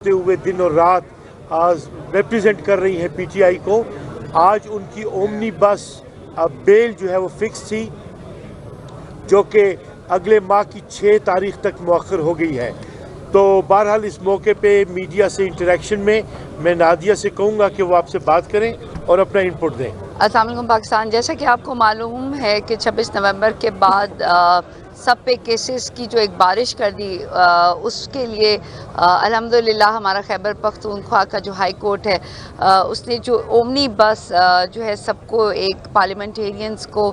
हुए दिन और रात आज रिप्रेजेंट कर रही है पीटीआई को। आज उनकी ओमनी बस बेल जो है वो फिक्स थी, जो कि अगले माह की 6 तारीख तक मौखर हो गई है। तो बहरहाल इस मौके पे मीडिया से इंटरेक्शन में मैं नादिया से कहूँगा कि वो आपसे बात करें और अपना इनपुट दें। अस्सलाम वालेकुम पाकिस्तान। जैसा कि आपको मालूम है कि 26 नवंबर के बाद सब पे केसेस की जो एक बारिश कर दी, उसके लिए अल्हम्दुलिल्लाह हमारा खैबर पख्तूनख्वा का जो हाई कोर्ट है, उसने जो ओमनी बस जो है सबको, एक पार्लियामेंटेरियंस को,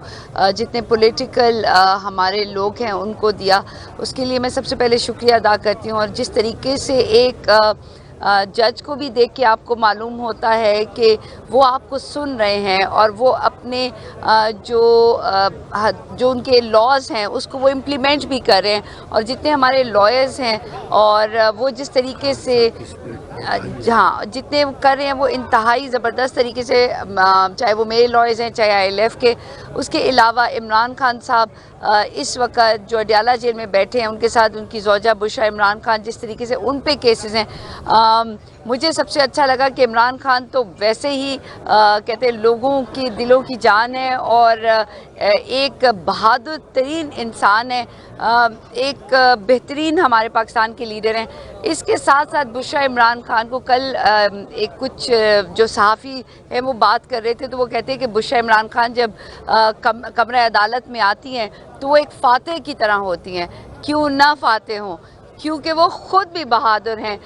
जितने पॉलिटिकल हमारे लोग हैं उनको दिया। उसके लिए मैं सबसे पहले शुक्रिया अदा करती हूँ। और जिस तरीके से एक जज को भी देख के आपको मालूम होता है कि वो आपको सुन रहे हैं और वो अपने जो उनके लॉज हैं उसको वो इम्प्लीमेंट भी कर रहे हैं। और जितने हमारे लॉयर्स हैं और वो जिस तरीके से जहाँ जितने कर रहे हैं वो इंतहाई ज़बरदस्त तरीके से, चाहे वो मेरे लॉयर्स हैं चाहे ILF के। उसके अलावा इमरान खान साहब इस वक्त जो अडयाला जेल में बैठे हैं, उनके साथ उनकी ज़ौजा बुशरा इमरान खान, जिस तरीके से उन पे केसेस हैं, मुझे सबसे अच्छा लगा कि इमरान खान तो वैसे ही कहते हैं लोगों की दिलों की जान है और एक बहादुर तरीन इंसान है, एक बेहतरीन हमारे पाकिस्तान के लीडर हैं। इसके साथ साथ बुशरा इमरान खान को कल एक कुछ जो सहाफ़ी हैं वो बात कर रहे थे, तो वो कहते हैं कि बुशरा इमरान खान जब कमरे अदालत में आती हैं तो वो एक फ़ातेह की तरह होती हैं। क्यों ना फ़ातेह हों, क्योंकि वो ख़ुद भी बहादुर हैं।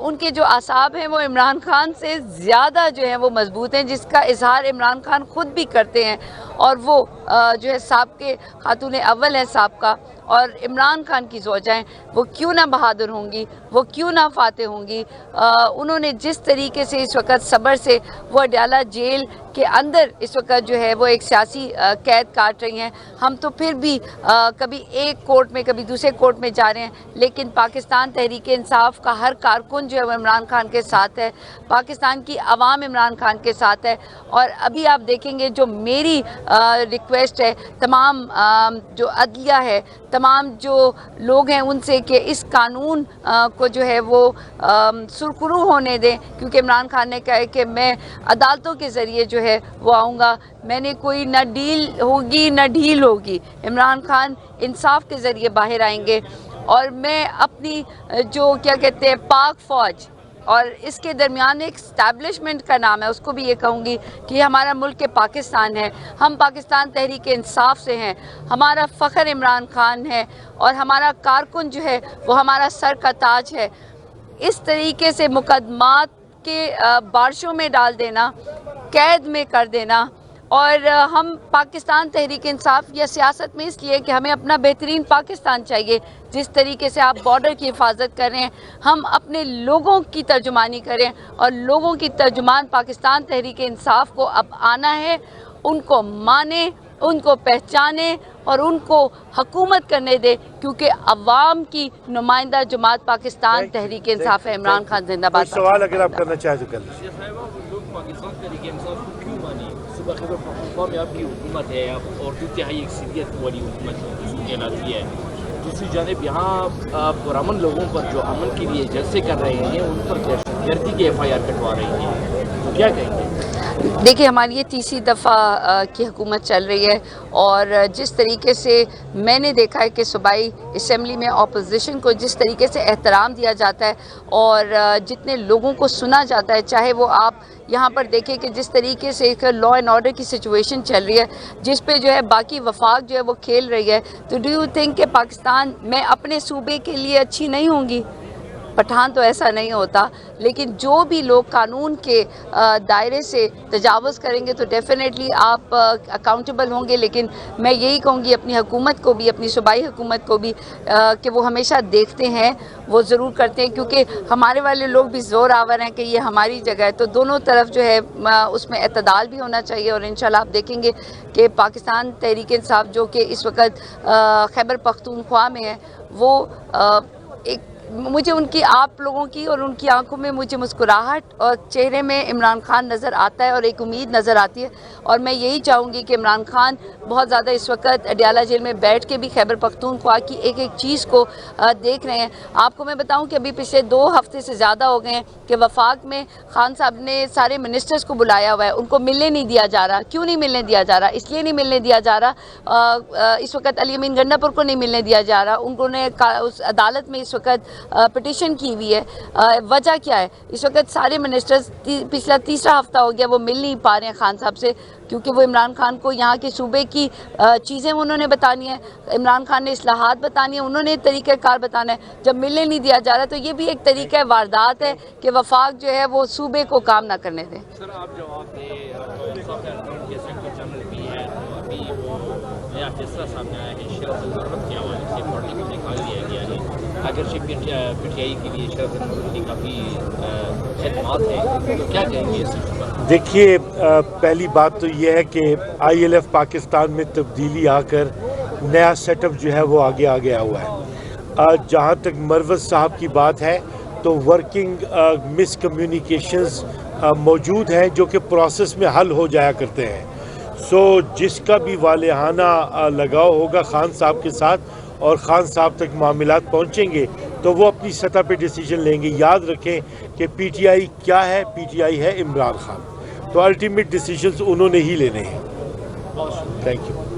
उनके जो आसाब हैं वो इमरान खान से ज़्यादा जो है वो मजबूत हैं, जिसका इजहार इमरान खान ख़ुद भी करते हैं। और वो जो है साहब के खातून अव्वल हैं साहब का, और इमरान खान की ज़ौजाएं, वो क्यों ना बहादुर होंगी, वो क्यों ना फाते होंगी। उन्होंने जिस तरीके से इस वक्त सब्र से वो अडयाला जेल के अंदर इस वक्त जो है वो एक सियासी कैद काट रही हैं। हम तो फिर भी कभी एक कोर्ट में कभी दूसरे कोर्ट में जा रहे हैं, लेकिन पाकिस्तान तहरीक इंसाफ का हर कारकुन जो है वो इमरान खान के साथ है, पाकिस्तान की आवाम इमरान खान के साथ है। और अभी आप देखेंगे जो मेरी रिक्वेस्ट है तमाम जो अदलिया है, तमाम जो लोग हैं उनसे, कि इस कानून को जो है वो सुरखरू होने दें, क्योंकि इमरान खान ने कहा है कि मैं अदालतों के ज़रिए जो है वो आऊँगा, मैंने कोई न डील होगी न ढील होगी। इमरान खान इंसाफ के ज़रिए बाहर आएंगे और मैं अपनी जो क्या कहते हैं पाक फ़ौज और इसके दरमियान एक इस्टेब्लिशमेंट का नाम है, उसको भी ये कहूँगी कि हमारा मुल्क पाकिस्तान है। हम पाकिस्तान तहरीक इंसाफ से हैं, हमारा फ़ख्र इमरान खान है और हमारा कारकुन जो है वो हमारा सर का ताज है। इस तरीके से मुकदमात के बारिशों में डाल देना, कैद में कर देना, और हम पाकिस्तान तहरीक इंसाफ या सियासत में इसलिए कि हमें अपना बेहतरीन पाकिस्तान चाहिए। जिस तरीके से आप बॉर्डर की हिफाजत कर रहे हैं, हम अपने लोगों की तर्जुमानी करें, और लोगों की तर्जुमान पाकिस्तान तहरीक इंसाफ को अब आना है। उनको माने, उनको पहचाने और उनको हुकूमत करने दे, क्योंकि अवाम की नुमाइंदा जमात पाकिस्तान तहरीक इंसाफ है। इमरान खान जिंदाबाद। सवाल अगर आप करना चाहें तो कर लीजिए। सूबा खैबर पख्तूनख्वा में आपकी हुकूमत है और 2 तिहाई अक्सरियत वाली हुकूमत कहलाती है। दूसरी जानिब यहाँ पुरअमन लोगों पर जो अमन के लिए जलसे कर रहे हैं उन पर दहशतगर्दी के FIR कटवा रही हैं, तो क्या कहेंगे? देखिए, हमारी ये तीसरी दफ़ा की हुकूमत चल रही है, और जिस तरीके से मैंने देखा है कि सूबाई असम्बली में अपोजिशन को जिस तरीके से एहतराम दिया जाता है और जितने लोगों को सुना जाता है, चाहे वो आप यहाँ पर देखें कि जिस तरीके से एक लॉ एंड ऑर्डर की सिचुएशन चल रही है, जिस पे जो है बाकी वफाक जो है वो खेल रही है, तो डू यू थिंक कि पाकिस्तान में अपने सूबे के लिए अच्छी नहीं होंगी? पठान तो ऐसा नहीं होता, लेकिन जो भी लोग कानून के दायरे से तजावुज़ करेंगे तो डेफिनेटली आप अकाउंटेबल होंगे। लेकिन मैं यही कहूँगी अपनी हुकूमत को भी, अपनी सूबाई हुकूमत को भी, कि वो हमेशा देखते हैं, वो ज़रूर करते हैं, क्योंकि हमारे वाले लोग भी ज़ोर आवर हैं कि ये हमारी जगह है। तो दोनों तरफ जो है उसमें एतदाल भी होना चाहिए। और इंशाल्लाह आप देखेंगे कि पाकिस्तान तहरीक इंसाफ जो कि इस वक्त खैबर पख्तूनख्वा में है, वो एक मुझे उनकी, आप लोगों की और उनकी आंखों में मुझे मुस्कुराहट और चेहरे में इमरान खान नज़र आता है और एक उम्मीद नज़र आती है। और मैं यही चाहूँगी कि इमरान खान बहुत ज़्यादा इस वक्त अडियाला जेल में बैठ के भी खैबर पख्तूनख्वा की एक एक चीज़ को देख रहे हैं। आपको मैं बताऊं कि अभी पिछले 2 हफ्ते से ज़्यादा हो गए हैं कि वफाक में खान साहब ने सारे मिनिस्टर्स को बुलाया हुआ है, उनको मिलने नहीं दिया जा रहा। क्यों नहीं मिलने दिया जा रहा? इसलिए नहीं मिलने दिया जा रहा, इस वक्त अली अमीन गंडापुर को नहीं मिलने दिया जा रहा। उन्होंने उस अदालत में इस वक्त पिटिशन की हुई है। वजह क्या है? इस वक्त सारे मिनिस्टर्स पिछला 3रा हफ्ता हो गया वो मिल नहीं पा रहे हैं खान साहब से, क्योंकि वो इमरान खान को यहाँ के सूबे की चीज़ें उन्होंने बतानी है, इमरान खान ने इस्लाहात बतानी है, उन्होंने तरीक़ाकार बताना है। जब मिलने नहीं दिया जा रहा तो ये भी एक तरीक़ा वारदात है कि वफाक जो है वो सूबे को काम ना करने दें। सर आप जवाब दें, जैसे कुछ चैनल भी है तो अभी वो नया फैसला सामने आया है शरफ ज़रूरत के हवाले से पार्टी को निकाल दिया गया है। अगर पीटीआई के लिए शरफ ज़रूरत की काफ़ी खदमात हैं तो क्या कहेंगे इस पर? देखिए, पहली बात तो ये है कि ILF पाकिस्तान में तब्दीली आकर नया सेटअप जो है वो आगे आ गया हुआ है। जहाँ तक मरवज़ साहब की बात है तो वर्किंग मिसकम्युनिकेशंस मौजूद हैं जो कि प्रोसेस में हल हो जाया करते हैं। सो जिसका भी वालेहाना लगाव होगा खान साहब के साथ और खान साहब तक मामलात पहुँचेंगे तो वो अपनी सतह पे डिसीजन लेंगे। याद रखें कि PTI क्या है? PTI है इमरान खान। तो अल्टीमेट डिसीजंस उन्होंने ही लेने हैं। Thank you.